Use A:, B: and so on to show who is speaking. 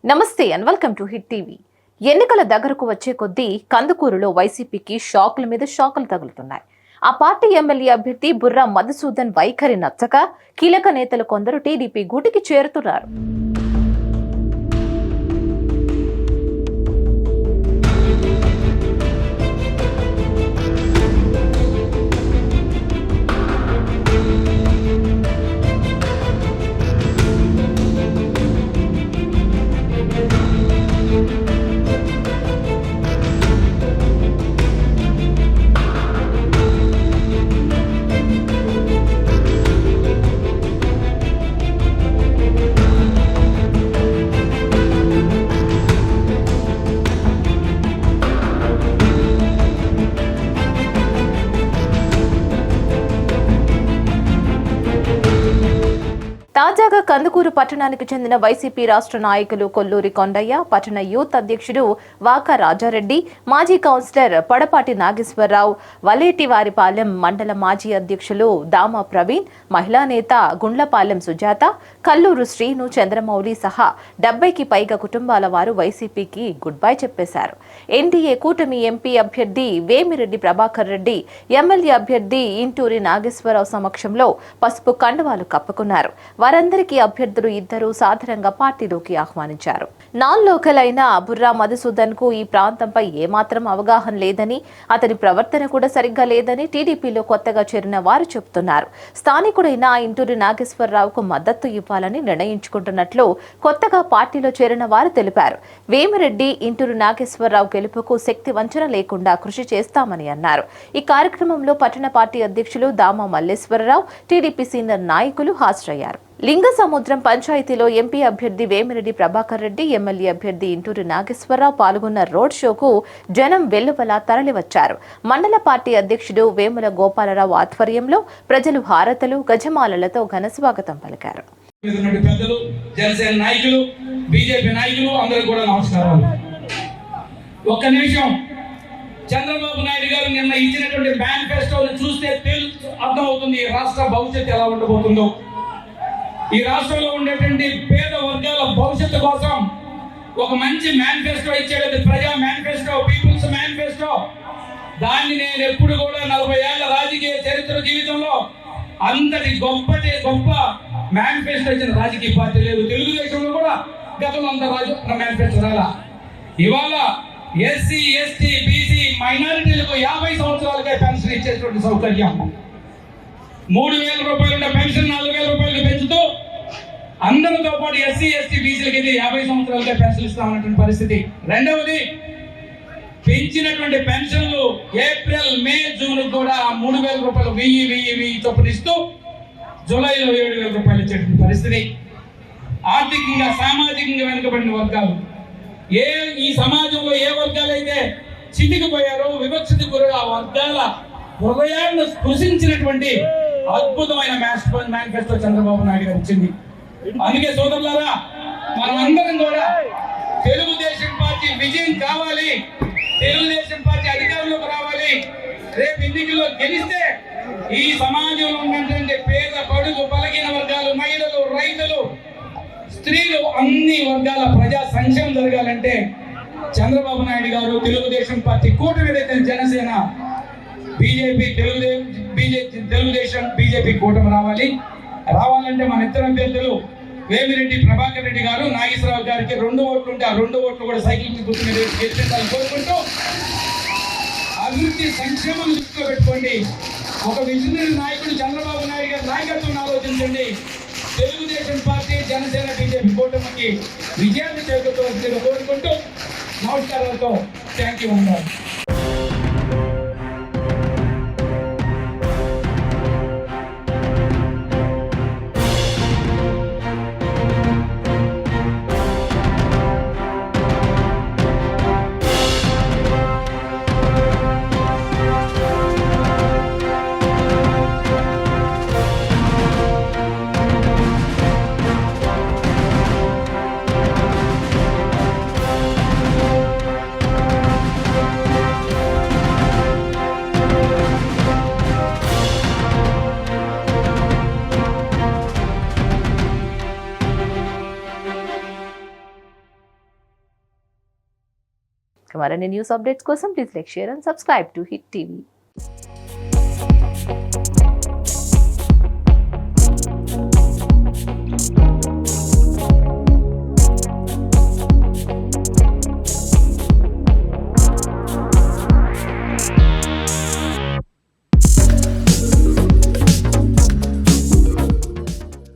A: నమస్తే and welcome to hit TV. ఎన్నికల దగ్గరకు వచ్చే కొద్దీ కందుకూరులో వైసీపీకి షాకుల మీద షాకులు తగులుతున్నాయి. ఆ పార్టీ ఎమ్మెల్యే అభ్యర్థి బుర్రా మధుసూదన్ వైఖరి నచ్చక కీలక నేతలు కొందరు టీడీపీ గూటికి చేరుతున్నారు. తాజాగా కందుకూరు పట్టణానికి చెందిన వైసీపీ రాష్ట్ర నాయకులు కొల్లూరి కొండయ్య, పట్టణ యూత్ అధ్యక్షుడు వాకా రాజారెడ్డి, మాజీ కౌన్సిలర్ పడపాటి నాగేశ్వరరావు, వలేటివారిపాలెం మండల మాజీ అధ్యక్షులు దామా ప్రవీణ్, మహిళా నేత గుండ్లపాలెం సుజాత, కల్లూరు శ్రీను, చంద్రమౌళి సహా 70కి పైగా కుటుంబాల వారు వైసీపీకి గుడ్ బై చెప్పేశారు. ఎన్డీఏ కూటమి ఎంపీ అభ్యర్థి వేమిరెడ్డి ప్రభాకర్ రెడ్డి, ఎమ్మెల్యే అభ్యర్థి ఇంటూరి నాగేశ్వరరావు సమక్షంలో పసుపు కండువాలు కప్పుకున్నారు. వారందరికీ అభ్యర్థులు ఇద్దరు సాధారణంగా పార్టీలోకి ఆహ్వానించారు. నాన్ లోకల్ అయిన బుర్రా మధుసూదన్ కు ఈ ప్రాంతంపై ఏమాత్రం అవగాహన లేదని, అతని ప్రవర్తన కూడా సరిగ్గా లేదని టీడీపీలో కొత్తగా చేరిన వారు చెబుతున్నారు. స్థానికుడైన ఇంటూరి నాగేశ్వరరావుకు మద్దతు ఇవ్వాలని నిర్ణయించుకుంటున్నట్లు కొత్తగా పార్టీలో చేరిన వారు తెలిపారు. వేమిరెడ్డి, ఇంటూరి నాగేశ్వరరావు గెలుపుకు శక్తి వంచన లేకుండా కృషి చేస్తామని అన్నారు. ఈ కార్యక్రమంలో పట్టణ పార్టీ అధ్యక్షులు దామా మల్లేశ్వరరావు, టీడీపీ సీనియర్ నాయకులు హాజరయ్యారు. లింగసముద్రం పంచాయతీలో ఎంపీ అభ్యర్థి వేమిరెడ్డి ప్రభాకర్ రెడ్డి, ఎమ్మెల్యే అభ్యర్థి ఇంటూరి నాగేశ్వరరావు పాల్గొన్న రోడ్ షోకు జనం వెల్లువలా తరలివచ్చారు. మండల పార్టీ అధ్యక్షుడు వేముల గోపాలరావు ఆధ్వర్యంలో ప్రజలు హారతలు, గజమాలలతో ఘన స్వాగతం పలికారు.
B: చంద్రబాబు నాయుడు గారు నిన్న ఇచ్చినటువంటి మేనిఫెస్టోని చూస్తే అర్థమవుతుంది ఈ రాష్ట్ర భవిష్యత్తు ఎలా ఉండబోతుందో. ఈ రాష్ట్రంలో ఉండేటువంటి పేద వర్గాల భవిష్యత్తు కోసం ఒక మంచి మేనిఫెస్టో ఇచ్చాడు. ప్రజా మేనిఫెస్టో, పీపుల్స్ మేనిఫెస్టో. దాన్ని నేను ఎప్పుడు కూడా 40 ఏళ్ల రాజకీయ చరిత్ర జీవితంలో అంతటి గొప్ప మేనిఫెస్టో ఇచ్చిన రాజకీయ పార్టీ లేదు. తెలుగుదేశంలో కూడా గతంలో అంత మేనిఫెస్టో రాలా. ఇవాళ ఎస్సీ, ఎస్టీ, బీసీ, మైనారిటీలకు 50 సంవత్సరాలకే పెన్షన్ ఇచ్చేటువంటి సౌకర్యం, 3,000 రూపాయలు ఉన్న పెన్షన్ 4,000 రూపాయలకు పెంచుతూ అందరితో పాటు ఎస్సీ, ఎస్టీ, బీసీలకి 50 సంవత్సరాలకే పెన్షన్ ఇస్తామన్నటువంటి పరిస్థితి. రెండవది, పెంచినటువంటి పెన్షన్లు ఏప్రిల్, మే, జూన్ కూడా 3,000 రూపాయలు 1000 చొప్పున ఇస్తూ జూలైలో 7,000 రూపాయలు ఇచ్చేటువంటి పరిస్థితి. ఆర్థికంగా, సామాజికంగా వెనుకబడిన వర్గాలు, ఈ సమాజంలో ఏ వర్గాలైతే చితికిపోయారో, వివక్షకు గురగా ఆ వర్గాల హృదయాలను స్పృశించినటువంటి అద్భుతమైన మేనిఫెస్టో చంద్రబాబు నాయుడు గారు ఇచ్చింది. అందుకే సోదరులారా, మనమందరం కూడా తెలుగుదేశం పార్టీ విజయం కావాలి, తెలుగుదేశం పార్టీ అధికారంలోకి రావాలి. రేపు ఎన్నికల్లో గెలిస్తే ఈ సమాజంలో ఉన్నటువంటి పేద, బడుగు, బలహీన వర్గాలు, మహిళలు, రైతులు, స్త్రీలు, అన్ని వర్గాల ప్రజా సంక్షేమం జరగాలంటే చంద్రబాబు నాయుడు గారు, తెలుగుదేశం పార్టీ కూటమి ఏదైతే జనసేన, బీజేపీ, తెలుగుదేశం, బీజేపీ కూటమి రావాలంటే మన ఇద్దరు అభ్యర్థులు వేమిరెడ్డి ప్రభాకర్ రెడ్డి గారు, నాగేశ్వరరావు గారికి 2 ఓట్లు ఉంటే ఆ 2 ఓట్లు కూడా సైకిల్ గుర్తు మీద గెలిపించాలని కోరుకుంటూ అభివృద్ధి సంక్షేమం దృష్టిలో పెట్టుకోండి. ఒక విజనరీ నాయకుడు చంద్రబాబు నాయుడు గారి నాయకత్వం ఆలోచించండి. తెలుగుదేశం పార్టీ, జనసేన, బీజేపీ కూటమికి విజయాన్ని చేకూర్చాలని కోరుకుంటూ నమస్కారాలతో థ్యాంక్ యూ.
A: మరిన్ని న్యూస్ అప్డేట్స్ కోసం please like, share and subscribe to hit TV.